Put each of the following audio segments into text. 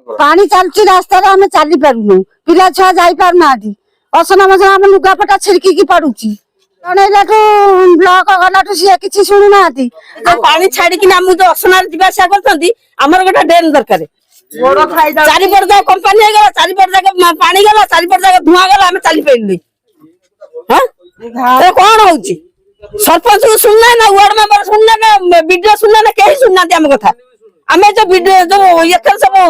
पानी चलती रास्ता आम चली पारूनु पिला छुआ जाई पारना असना मसना आम लुगापटा छिड़की पड़ुची ब्लॉक गलाठू सी किसी शुणुना पानी छाड़ी तो असना जावासा करमर गोटे ड्रेन दरकार चारिपट जाक कंपानी चारिपट जाक पानी गला चारिपट जाक धुआ गला आम चली पारे कौन हो सरपंच को सुनना ना वार्ड मेंबर सुनना ना वीडियो सुनना ना कहीं सुनना आम कथा आम जो वीडियो जो ये सब हो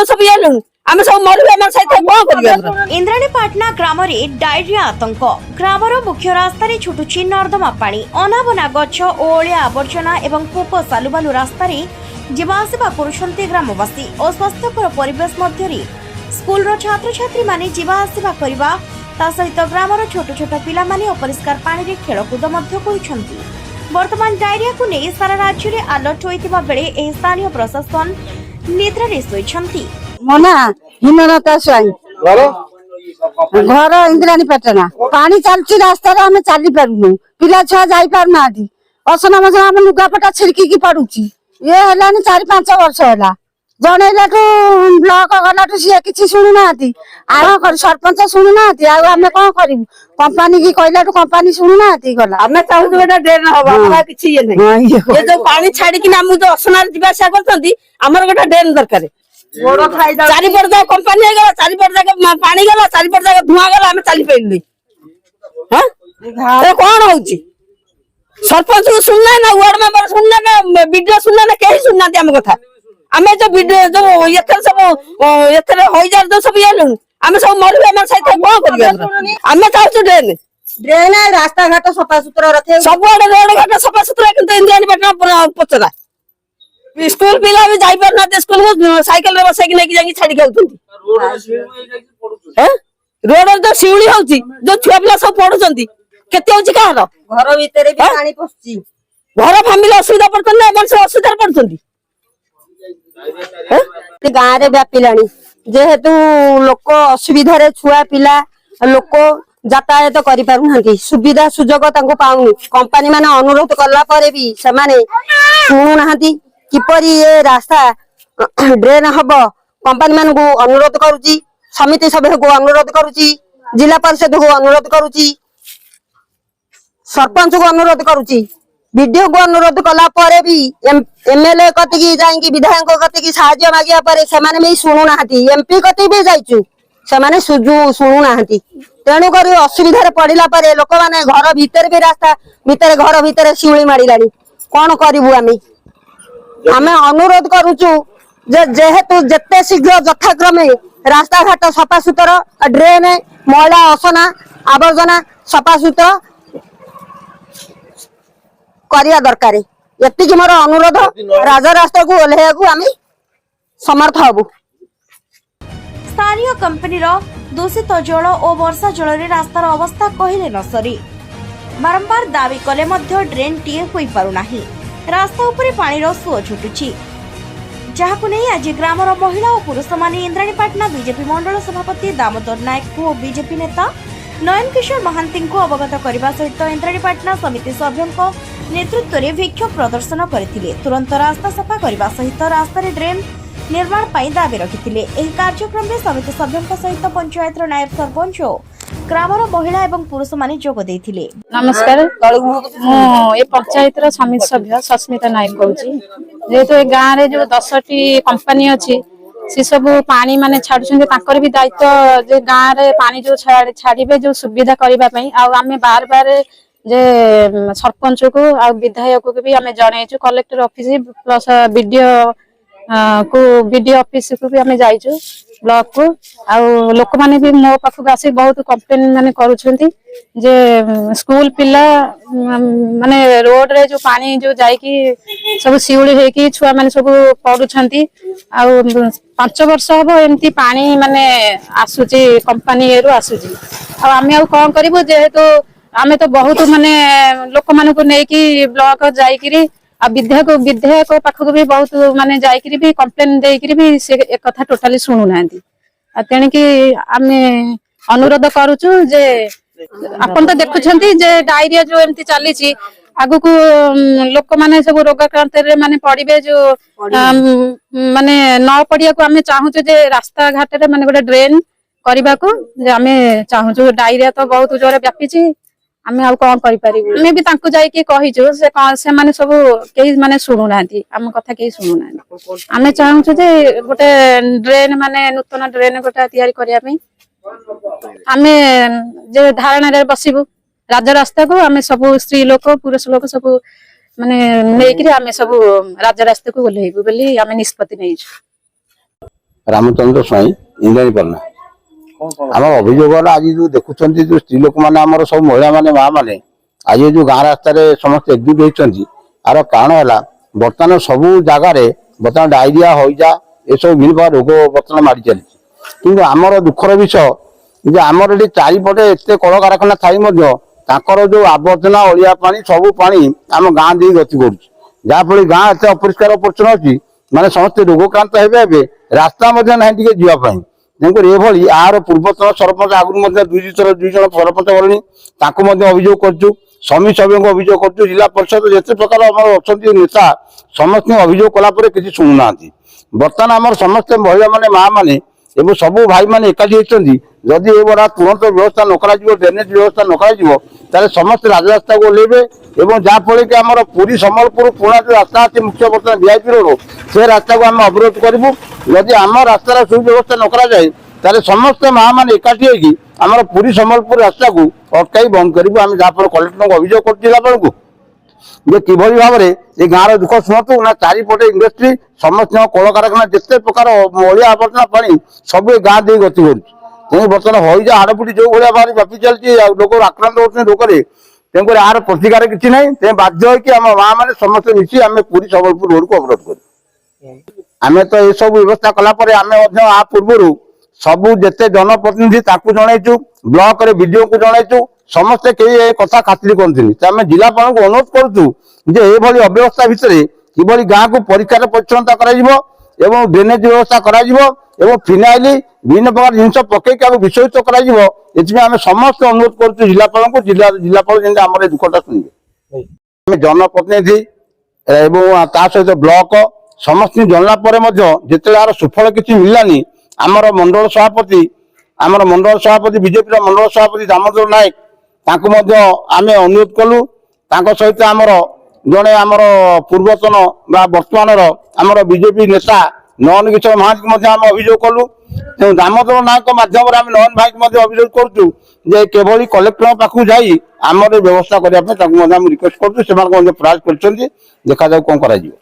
सब ये आम सब मरु कौन इंद्राणीपाटना ग्राम डायरिया आतंक ग्रामर मुख्य रास्तार छुटुची नर्दमा पानी अनाबना गछ ओलिया आवर्जना एवं पोक सालुबालु रास्तार जीवाआसिबा करुछन्ति ग्रामवासी अस्वास्थ्यकर परिवेश मध्यरे स्कूल रो छात्र छात्री माने जीवाआसिबा करबा ता सहित ग्रामर छोट छोट पिला माने अपरिष्कार पानी रे खेलकूद मध्य करुछन्ति। वर्तमान डायरिया को नहीं सारा राज्य में अलर्ट होइतिबा बेले एही स्थानीय प्रशासन निद्रा रे सोइछन्ति। मोना हिनरता स्वाई घर इंद्राणीपाटना पानी चलती रास्ता आम चली पारूनु पिला छुआ जाई पारना असना मसना आम लुगापटा छिड़की पड़ुची ये है 4-5 वर्ष है जनइला ब्लॉक गलाठू सी किसी शुणुना सरपंच शुणुना आम कौन करू कंपानी की कहला कंपानी शुणुना गला आम चाहूँ गोटे ड्रेन हम किसी ये जो पानी छाड़ी जो असना जावासा करमर गोटे ड्रेन दरकार चारिपट जाक कंपानी चारिपट जाक पानी गला चारिपट जाक धुआ गला आम चली पारे कौन हो सरपंच को सुनना ना वार्ड मेंबर सुनना ना वीडियो सुनना ना कहीं सुनना आम कथा आम जो वीडियो जो ये सब हो सब ये आम सब मरु कौन आम चाहूँ ड्रेन ड्रेन रास्ता घाट सफा सुतरा रखे सब रोड घाट सफा सुतरा किंतु इंद्राणीपाटना पचरा स्कूल पिला भी जाई पारना स्कूल को साइकिल रे बसैक नै जाई छाड़ी खाउथुंती रोड तो शिउली होउची जो छुआ पिला सब पढुचंती केते होउची काहर घर भीतर भी पानी पसची घर फैमिली असुविधा पड़तन ना मन से असुविधा पड़तंती गाँ रे व्यापिलानी जेहेतु लोक असुविधा रे छुआ पिला लोक यातायात करि पारुनांती सुविधा सुजोग तांको पाउनी कंपनी माने अनुरोध करला परे भी से माने सुनु नाहंती किपरि ये रास्ता ड्रेन हब कंपनी मान को अनुरोध करुची समिति सभ्य को अनुरोध करुची जिला परिषद को अनुरोध करुची सरपंच को अनुरोध करुची वीडियो को अनुरोध कला परे भी एमएलए कति जाइकी विधायक कति साहाय्य मागिया परे से माने भी सुनु नाहंती एमपी कति भी जाइचु से माने सुनु नाहंती तेणु करी असुविधा पड़िला परे लोक माने घर भीतर भी रास्ता भीतर घर भीतर शिउली मारिलानी कौन करिवु आमे अनुरोध करुचु जेहेतु जेते शीघ्र यथाक्रमे रास्ता घाट सफा सुतर ड्रेन मैला असना आवर्जना सफा सुतर करिया दरकार एतिकी मोर अनुरोध राजरास्ता को ओल्हेया को आमे समर्थ हबु। स्थानीय कंपनी दूषित जल और वर्षा जल रे रास्तार अवस्था कहले न सरी बारंबार दाबी कले मध्य ड्रेन टीए होई पारु नाही रास्ता उपरे पानी सुओ छुटुची जहाकु नहीं आज ग्रामर महिला और पुरुष माने इंद्राणीपाटना बीजेपी मंडल सभापति दामोदर नायक को बीजेपी नेता नयन किशोर महांती को अवगत करने सहित इंद्राणीपाटना समिति सभ्यों नेतृत्व में विक्षोभ प्रदर्शन करथिले तुरंत रास्ता सफा करने सहित रास्ता ड्रेन निर्माण पाई दाबी रखिथिले। एही कार्यक्रम में समिति सभ्यों सहित पंचायत नायब सरपंच ग्रामर महिला एवं पुरुष माने जोग देथिले। नमस्कार ए पंचायत समिति सभ्य सस्मिता नायक कहूँ जेहेतु ए गाँव रे जो 10टी कंपनी अच्छी सी सब पानी माने छाड़ुछन्ते ताकर भी दायित्व जे गाँव रे पानी जो छाड़िबे जो सुविधा करबा पई आमे बार बार जे सरपंच को आ विधायक को भी आमे जणाइछु collector office plus BDO office को भी आमे जाइछु ब्लॉक को आउ लोक माने भी मो पाखु आसी बहुत कंप्लेन माने करूछन्ती जे स्कूल पिला माने रोड रे जो पानी जो जाई की सब सिउली हे की छुआ माने सब पडुछन्ती आउ 5 वर्ष हबो एमती पानी माने आसुची कंपनी एरु आसुची आ आमे आ कोन करिवो जेहेतु आमे तो बहुत माने लोक माने को नै की ब्लॉक जाई की आ विधायक पाखक भी बहुत माने जाइकरी भी कंप्लेन देइकरी भी से एक कथा टोटली सुनु नांती आ तेणी की आमे अनुरोध करूछु जे आपन तो देखुछंती जे डायरिया जो एमती चली छी ଆଗକୁ ଲୋକମାନେ ସବୁ ରୋଗାକ୍ରାନ୍ତରେ ମାନେ ପଡିବେ ଯୋଉ ମାନେ ନ ପଡିବାକୁ ଆମେ ଚାହୁଁଛୁ ଯେ ରାସ୍ତା ଘାଟରେ ମାନେ ଗୋଟେ ଡ୍ରେନ୍ କରିବାକୁ ଯେ ଆମେ ଚାହୁଁଛୁ। ଡାଇରିଆ ତ ବହୁତ ଜୋରେ ବ୍ୟାପିଛି, ଆମେ ଆଉ କଣ କରିପାରିବୁ। ଆମେ ବି ତାଙ୍କୁ ଯାଇକି କହିଛୁ, ସେମାନେ ସବୁ କେହି ମାନେ ଶୁଣୁନାହାନ୍ତି, ଆମ କଥା କେହି ଶୁଣୁନାହାନ୍ତି। ଆମେ ଚାହୁଁଛୁ ଯେ ଗୋଟେ ଡ୍ରେନ୍ ମାନେ ନୂତନ ଡ୍ରେନ୍ ଗୋଟେ ତିଆରି କରିବା ପାଇଁ ଆମେ ଯେ ଧାରଣାରେ ବସିବୁ ରାଜରାସ୍ତାକୁ। ଆମେ ସବୁ ସ୍ତ୍ରୀ ଲୋକ ପୁରୁଷ ଲୋକ ସବୁ ମାନେ ନେଇକିରି ଆମେ ସବୁ ରାଜରାସ୍ତାକୁ ଓହ୍ଲେଇବୁ ବୋଲି ଆମେ ନିଷ୍ପତ୍ତି ନେଇଛୁ। ରାମଚନ୍ଦ୍ର ସ୍ୱାଇଁ ଇନ୍ଦ୍ରାଣୀପାଟଣା। ଆମର ଅଭିଯୋଗ ହେଲା ଆଜି ଯୋଉ ଦେଖୁଛନ୍ତି ଯୋଉ ସ୍ତ୍ରୀ ଲୋକମାନେ ଆମର ସବୁ ମହିଳା ମାନେ ମା ମାନେ ଆଜି ଯୋଉ ଗାଁ ରାସ୍ତାରେ ସମସ୍ତେ ଏକଜୁଟ ହେଇଛନ୍ତି, ଆର କାରଣ ହେଲା ବର୍ତ୍ତମାନ ସବୁ ଜାଗାରେ ବର୍ତ୍ତମାନ ଡାଇରିଆ ହଇଜା ଏସବୁ ବିଭିନ୍ନ ପ୍ରକାର ରୋଗ ବର୍ତ୍ତମାନ ମାଡ଼ି ଚାଲିଛି। କିନ୍ତୁ ଆମର ଦୁଃଖର ବିଷୟ ଯେ ଆମର ଏଠି ଚାରିପଟେ ଏତେ କଳକାରଖାନା ଥାଇ ମଧ୍ୟ ତାଙ୍କର ଯୋଉ ଆବର୍ଜନା ଅଳିଆ ପାଣି ସବୁ ପାଣି ଆମ ଗାଁ ଦେଇ ଗତି କରୁଛି, ଯାହାଫଳରେ ଗାଁ ଏତେ ଅପରିଷ୍କାର ପରିଚ୍ଛନ୍ନ ଅଛି, ମାନେ ସମସ୍ତେ ରୋଗକ୍ରାନ୍ତ ହେବେ। ରାସ୍ତା ମଧ୍ୟ ନାହିଁ ଟିକେ ଯିବା ପାଇଁ। ତେଣୁକରି ଏଭଳି ଆର ପୂର୍ବତନ ସରପଞ୍ଚ ଆଗରୁ ମଧ୍ୟ ଦୁଇ ଜଣ ସରପଞ୍ଚ ଗଲେଣି, ତାଙ୍କୁ ମଧ୍ୟ ଅଭିଯୋଗ କରୁଛୁ, ସମୀ ସଭ୍ୟଙ୍କୁ ଅଭିଯୋଗ କରୁଛୁ, ଜିଲ୍ଲା ପରିଷଦ ଯେତେ ପ୍ରକାର ଆମର ଅଛନ୍ତି ନେତା ସମସ୍ତଙ୍କୁ ଅଭିଯୋଗ କଲା ପରେ କିଛି ଶୁଣୁନାହାନ୍ତି। ବର୍ତ୍ତମାନ ଆମର ସମସ୍ତେ ମହିଳା ମାନେ ମା ମାନେ ଏବଂ ସବୁ ଭାଇ ମାନେ ଏକାଠି ହେଇଛନ୍ତି, ଯଦି ଏଗୁଡ଼ା ତୁରନ୍ତ ବ୍ୟବସ୍ଥା ନ କରାଯିବ, ଡ୍ରେନେଜ ବ୍ୟବସ୍ଥା ନ କରାଯିବ, ତାହେଲେ ସମସ୍ତେ ରାଜରାସ୍ତାକୁ ଓହ୍ଲେଇବେ ଏବଂ ଯାହାଫଳରେ କି ଆମର ପୁରୀ ସମ୍ବଲପୁର ପୁରୁଣା ଯୋଉ ରାସ୍ତା ଅଛି ମୁଖ୍ୟ ବର୍ତ୍ତମାନ VIP ରୋଡ, ସେ ରାସ୍ତାକୁ ଆମେ ଅବରୋଧ କରିବୁ। ଯଦି ଆମ ରାସ୍ତାର ସୁବ୍ୟବସ୍ଥା ନ କରାଯାଏ ତାହେଲେ ସମସ୍ତେ ମା ମାନେ ଏକାଠି ହେଇକି ଆମର ପୁରୀ ସମ୍ବଲପୁର ରାସ୍ତାକୁ ଅଟକାଇ ବନ୍ଦ କରିବୁ। ଆମେ ଯାହାଫଳରେ କଲେକ୍ଟରଙ୍କୁ ଅଭିଯୋଗ କରୁଛୁ ଜିଲ୍ଲାପାଳଙ୍କୁ ଯେ କିଭଳି ଭାବରେ ଏ ଗାଁର ଦୁଃଖ ଶୁଣନ୍ତୁ ନା, ଚାରିପଟେ ଇଣ୍ଡଷ୍ଟ୍ରି ସମସ୍ତଙ୍କ କଳକାରଖାନା ଯେତେ ପ୍ରକାର ଅଳିଆ ଆବର୍ଜନା ପାଣି ସବୁ ଏ ଗାଁ ଦେଇ ଗତି କରୁଛି। ତେଣୁ ବର୍ତ୍ତମାନ ହଇଜା ହାଡଫୁଟି ଯୋଉ ଭଳିଆ ଭାବରେ ବ୍ୟାପି ଚାଲିଛି, ଲୋକ ଆକ୍ରାନ୍ତ ହଉଛନ୍ତି ରୋଗରେ। ତେଣୁକରି ଏହାର ପ୍ରତିକାର କିଛି ନାହିଁ। ତେଣୁ ବାଧ୍ୟ ହୋଇକି ଆମ ମା ମାନେ ସମସ୍ତେ ମିଶି ଆମେ ପୁରୀ ସମ୍ବଲପୁର ରୋଡକୁ ଅବରୋଧ କରିବୁ। ଆମେ ତ ଏସବୁ ବ୍ୟବସ୍ଥା କଲା ପରେ ଆମେ ମଧ୍ୟ ଆ ପୂର୍ବରୁ ସବୁ ଯେତେ ଜନପ୍ରତିନିଧି ତାଙ୍କୁ ଜଣାଇଛୁ, ବ୍ଲକରେ ବିଡିଓଙ୍କୁ ଜଣାଇଛୁ, ସମସ୍ତେ କେହି ଏ କଥା ଖାତିର କରନ୍ତିନି। ଆମେ ଜିଲ୍ଲାପାଳଙ୍କୁ ଅନୁରୋଧ କରୁଛୁ ଯେ ଏଭଳି ଅବ୍ୟବସ୍ଥା ଭିତରେ କିଭଳି ଗାଁକୁ ପରିଷ୍କାର ପରିଚ୍ଛନ୍ନତା କରାଯିବ ଏବଂ ଡ୍ରେନେଜ ବ୍ୟବସ୍ଥା କରାଯିବ ଏବଂ ଫିନାଇଲ ବିଭିନ୍ନ ପ୍ରକାର ଜିନିଷ ପକେଇକି ଆମେ ବିଶୋଧିତ କରାଯିବ। ଏଥିପାଇଁ ଆମେ ସମସ୍ତେ ଅନୁରୋଧ କରୁଛୁ ଜିଲ୍ଲାପାଳଙ୍କୁ, ଜିଲ୍ଲାପାଳ ଯେମିତି ଆମର ଏ ଦୁଃଖଟା ଶୁଣିବେ। ଆମେ ଜନପ୍ରତିନିଧି ଏବଂ ତା ସହିତ ବ୍ଲକ ସମସ୍ତଙ୍କୁ ଜଣାଇଲା ପରେ ମଧ୍ୟ ଯେତେବେଳେ ଆର ସୁଫଳ କିଛି ମିଳିଲାନି, ଆମର ମଣ୍ଡଳ ସଭାପତି ବିଜେପିର ମଣ୍ଡଳ ସଭାପତି ଦାମୋଦର ନାୟକ ତାଙ୍କୁ ମଧ୍ୟ ଆମେ ଅନୁରୋଧ କଲୁ। ତାଙ୍କ ସହିତ ଆମର ଜଣେ ଆମର ପୂର୍ବତନ ବା ବର୍ତ୍ତମାନର ଆମର ବିଜେପି ନେତା ନୟନ କିଶୋର ମହାନ୍ତି ମଧ୍ୟ ଆମେ ଅଭିଯୋଗ କଲୁ। ତେଣୁ ଦାମୋଦର ନାୟକଙ୍କ ମାଧ୍ୟମରେ ଆମେ ନୟନ ଭାଇଙ୍କୁ ମଧ୍ୟ ଅଭିଯୋଗ କରୁଛୁ ଯେ କିଭଳି କଲେକ୍ଟରଙ୍କ ପାଖକୁ ଯାଇ ଆମର ବ୍ୟବସ୍ଥା କରିବା ପାଇଁ ତାଙ୍କୁ ମଧ୍ୟ ଆମେ ରିକ୍ୱେଷ୍ଟ କରୁଛୁ। ସେମାନଙ୍କୁ ମଧ୍ୟ ପ୍ରୟାସ କରିଛନ୍ତି, ଦେଖାଯାଉ କଣ କରାଯିବ।